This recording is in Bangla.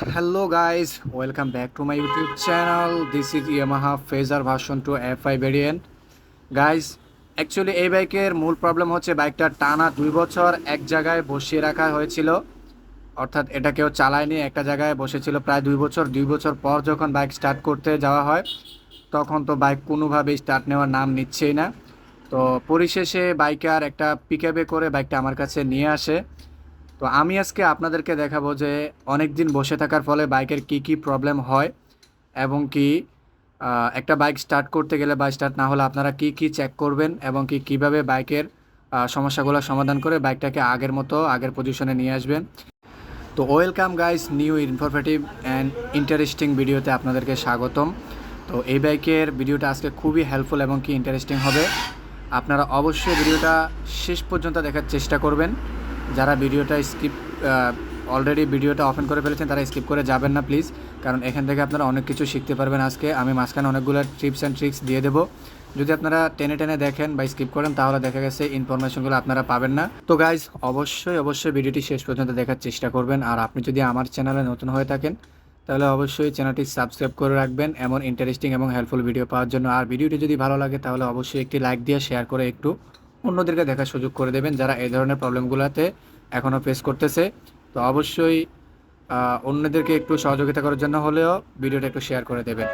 Hello guys, welcome back to my YouTube channel. This is Yamaha Phaser version 2 FI variant. Guys, actually এই বাইকের মূল প্রবলেম হচ্ছে বাইকটা টানা 2 বছর এক জায়গায় বসিয়ে রাখা হয়েছিল। অর্থাৎ এটা কেউ চালায়নি, একটা জায়গায় বসেছিল প্রায় 2 বছর। 2 বছর পর যখন বাইক স্টার্ট করতে যাওয়া হয় তখন তো বাইক কোনোভাবেই স্টার্ট নেওয়ার নাম নিচ্ছেই না। তো পরিশেষে বাইকার একটা পিকআপে করে বাইকটা আমার কাছে নিয়ে আসে। তো আমি আজকে আপনাদেরকে দেখাবো যে অনেক দিন বসে থাকার ফলে বাইকের কি কি প্রবলেম হয় এবং কি একটা বাইক স্টার্ট করতে গেলে বা স্টার্ট না হলে আপনারা কি কি চেক করবেন এবং কি কিভাবে বাইকের সমস্যাগুলো সমাধান করে বাইকটাকে আগের মতো আগের পজিশনে নিয়ে আসবেন। তো welcome guys, new informative and interesting ভিডিওতে আপনাদেরকে স্বাগতম। তো এই বাইকের ভিডিওটা আজকে খুবই হেল্পফুল এবং কি ইন্টারেস্টিং হবে। আপনারা অবশ্যই ভিডিওটা শেষ পর্যন্ত দেখার চেষ্টা করবেন। যারা ভিডিওটা স্কিপ অলরেডি ভিডিওটা ওপেন করে ফেলেছেন তারা স্কিপ করে যাবেন না প্লিজ, কারণ এখান থেকে আপনারা অনেক কিছু শিখতে পারবেন। আজকে আমি মাঝখানে অনেকগুলো টিপস অ্যান্ড ট্রিক্স দিয়ে দেবো। যদি আপনারা টেনে টেনে দেখেন বা স্কিপ করেন তাহলে দেখা গেছে ইনফরমেশনগুলো আপনারা পাবেন না। তো গাইজ, অবশ্যই ভিডিওটি শেষ পর্যন্ত দেখার চেষ্টা করবেন। আর আপনি যদি আমার চ্যানেলে নতুন হয়ে থাকেন তাহলে অবশ্যই চ্যানেলটি সাবস্ক্রাইব করে রাখবেন এমন ইন্টারেস্টিং এবং হেল্পফুল ভিডিও পাওয়ার জন্য। আর ভিডিওটি যদি ভালো লাগে তাহলে অবশ্যই একটি লাইক দিয়ে শেয়ার করে একটু অন্যদেরকে দেখার সুযোগ করে দেবেন যারা এই ধরনের প্রবলেমগুলোতে এখনও ফেস করতেছে। তো অবশ্যই অন্যদেরকে একটু সহযোগিতা করার জন্য হলেও ভিডিওটা একটু শেয়ার করে দেবেন।